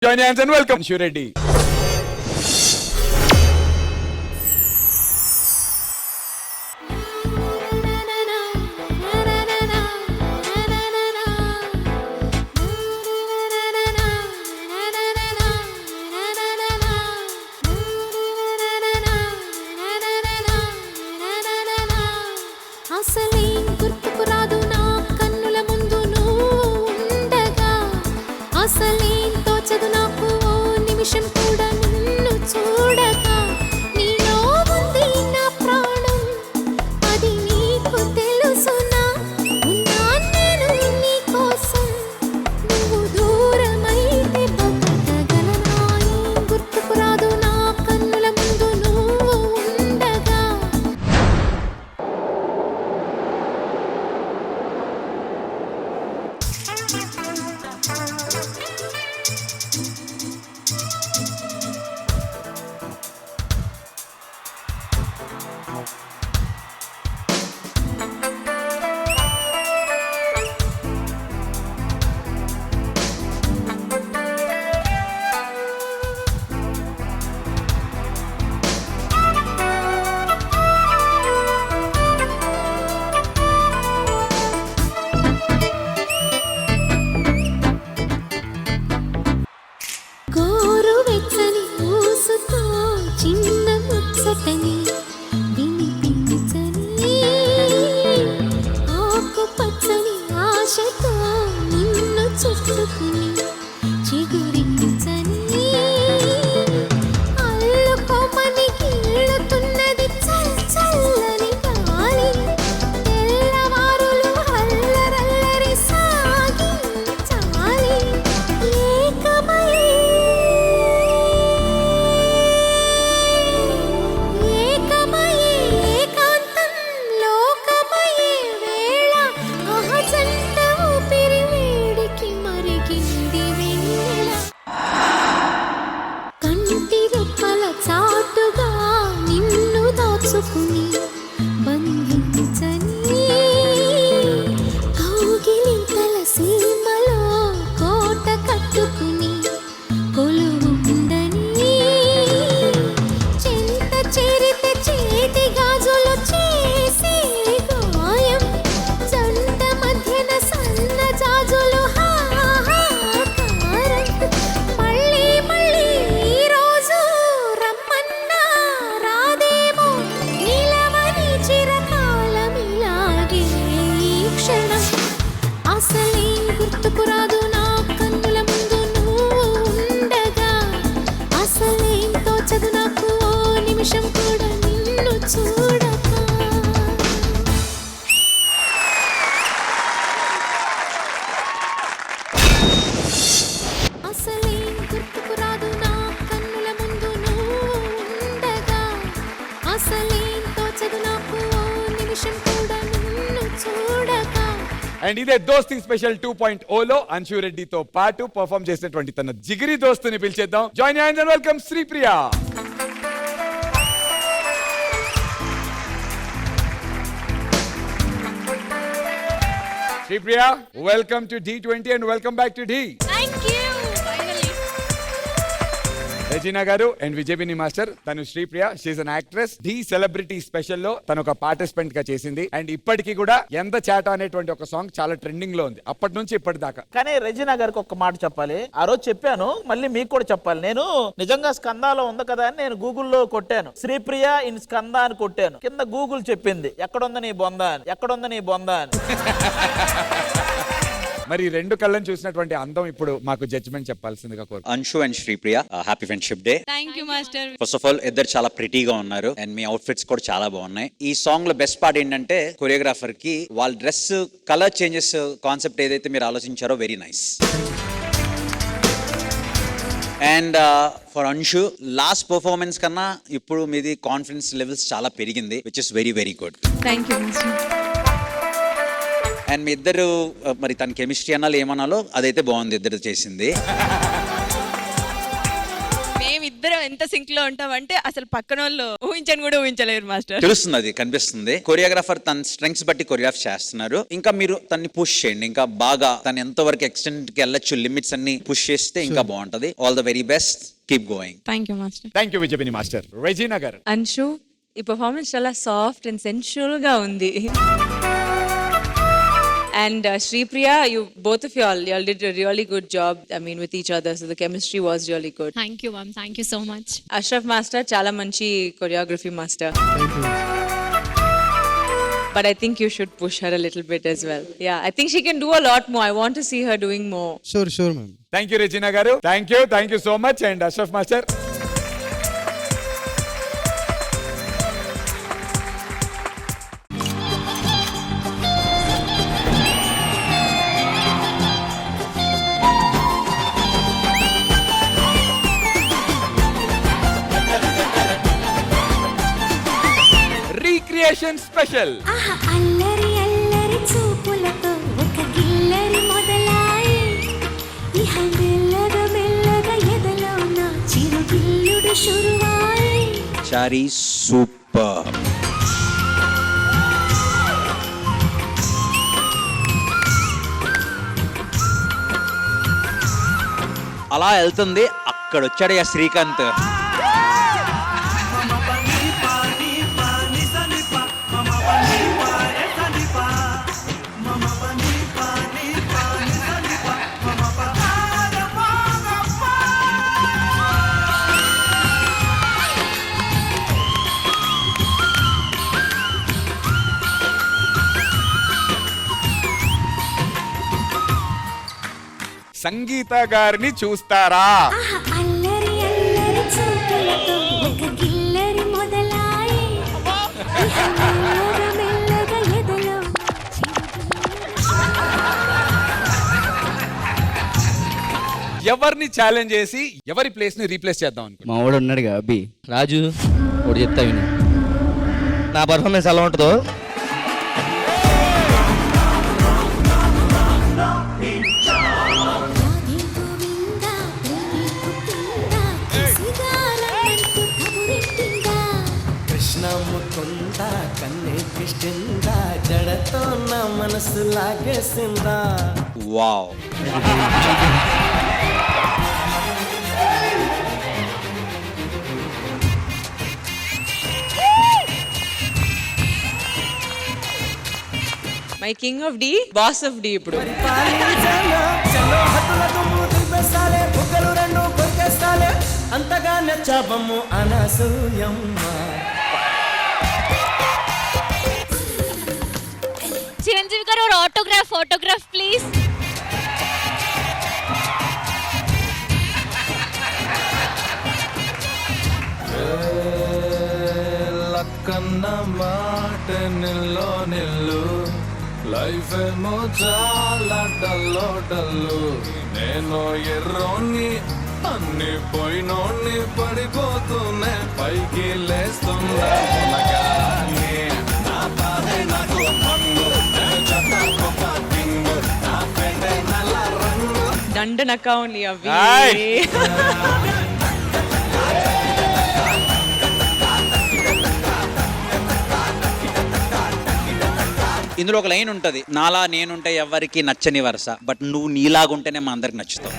Join hands and welcome Anshu Reddy. And ఇదే దోస్తి special 2.0 లో అన్షు రెడ్డితో పాటు పర్ఫామ్ చేసినటువంటి తన జిగిరి దోస్తుని పిలిచేద్దాం. Join hands and welcome Sripriya. Sripriya, welcome to D20 and welcome back to D. Regina garu and Vijay Binni master. తను Sripriya, she's an actress. The celebrity special లో తను ఒక పార్టిసిపెంట్ గా చేసింది. అండ్ ఇప్పటికీ కూడా ఎంత చాట అనేటువంటి ఒక సాంగ్ చాలా ట్రెండింగ్ లో ఉంది అప్పటి నుంచి ఇప్పటిదాకా. కానీ రెజినా గారికి ఒక మాట చెప్పాలి. ఆ రోజు చెప్పాను, మళ్ళీ మీకు కూడా చెప్పాలి. నేను నిజంగా స్కందాలో ఉంది కదా అని నేను గూగుల్లో కొట్టాను, శ్రీప్రియ ఇన్ స్కంద అని కొట్టాను. కింద గూగుల్ చెప్పింది ఎక్కడుంది నీ బొంద అని, ఎక్కడుంది నీ బొంద అని. మరి రెండు కళ్ళని చూసినటువంటి అందం ఇప్పుడు మాకు జడ్జ్మెంట్ చెప్పాల్సిందిగా కోరు. Anshu and Sripriya, happy friendship day. Thank you master. First of all ఇద్దరు చాలా ప్రిటీగా ఉన్నారు అండ్ మీ అవుట్ఫిట్స్ కూడా చాలా బాగున్నాయి. ఈ సాంగ్ లో బెస్ట్ పార్ట్ ఏంటంటే కొరియోగ్రాఫర్ కి వాళ్ళ డ్రెస్ కలర్ చేంజెస్ కాన్సెప్ట్ ఏదైతే మీరు ఆలోచించారో very nice. And for Anshu, last performance కన్నా ఇప్పుడు మీది కాన్ఫిడెన్స్ లెవెల్స్ చాలా పెరిగింది, which is very very good. Thank you master. And మీ ఇద్దరు మరి తన కెమిస్ట్రీ అనాలో ఏమనాలో అదైతే బాగుంది ఇద్దరు చేసింది. మేమిద్దరం ఎంత సింక్ లో ఉంటామంటే అసలు పక్కన వాళ్ళు ఊహించని కూడా ఊహించలేరు మాస్టర్. తెలుస్తుంది, అది కనిపిస్తుంది. కొరియోగ్రాఫర్ తన స్ట్రెంగ్స్ బట్టి కొరియోగ్రాఫ్ చేస్తున్నారు. ఇంకా మీరు తన్ని పుష్ చేయండి, ఇంకా బాగా తను ఎంత వరకు ఎక్స్టెంట్ కి వెళ్ళొచ్చు, లిమిట్స్ అన్ని పుష్ చేస్తే ఇంకా బాగుంటది. All the very best, keep going. Thank you master. Thank you Vijay Binni master. Regina garu. Anshu, ఈ పర్ఫార్మెన్స్ చాలా సాఫ్ట్ అండ్ సెన్షువల్ గా ఉంది. And Shripriya, you both of y'all did a really good job. I mean, with each other, so the chemistry was really good. Thank you, ma'am. Thank you so much. Ashraf master, chala manchi choreography master. But I think you should push her a little bit as well. Yeah, I think she can do a lot more. I want to see her doing more. Sure, ma'am. Thank you Regina గారు. Thank you so much. And Ashraf master. Recreation special. ఆహా అల్లరి అల్లరి చూపులతో ఒక గిల్లరి మొదలాయి ఇహ మెల్లగా మెల్లగా ఎదలో నా చిరు గిల్లుడు షురువాయి. చారీ సూపర్. అలా వెళ్తుంది, అక్కడ వచ్చాడు ఆ శ్రీకాంత్. సంగీత గారిని చూస్తారా? ఆహా అల్లరి అల్లరి చూపులతో ఒక గిల్లరి మొదలాయి ఇహ మెల్లగా మెల్లగా ఎదలో నా చిరు గిల్లుడు షురువాయి. ఎవరిని ఛాలెంజ్ చేసి ఎవరి ప్లేస్ ని రీప్లేస్ చేద్దాం అనుకుంటున్నా? మా వాడు ఉన్నాడుగా అబ్బి రాజు, ఒకటి చెప్తా విను. నా పర్ఫార్మెన్స్ ఎలా ఉంటుందో రాధే గోవిందా ప్రేమి పుట్టిందా కేసిగారన్నంటూ కబురెట్టిందా. కృష్ణ ముకుంద కన్నే కృష్ణింద జడతో నా మనసు లాగేసిందా. Wow. My king of D, boss of D ఇప్పుడు. పాలించాలా, చలో హద్దుల దుమ్ము దులిపేస్తాలే, బుగ్గలు రెండు కొరికేస్తాలే, అంతగా నచ్చాబమ్ము అనసూయమ్మ. चिरंजीवी गाరు और ऑटोग्राफ प्लीज. లక్కన్న మాట నిల్లో నిల్లు, లైఫ్ ఏమో చాలా డల్లో డల్లు. నేను ఎర్రోని అన్ని పోయినోని పడిపోతూనే పైకి లేస్తున్నా మునగానే. నా బాధే నాకు మంగు, నా జత గొప్ప కింగు, నా పెండే నల్ల రంగు. దండనక ఉంది అవి. ఇందులో ఒక లైన్ ఉంటది, నాలా నేనుంటే ఎవరికి నచ్చని వరుస, బట్ నువ్వు నీలాగుంటేనే మా అందరికి నచ్చుతావు.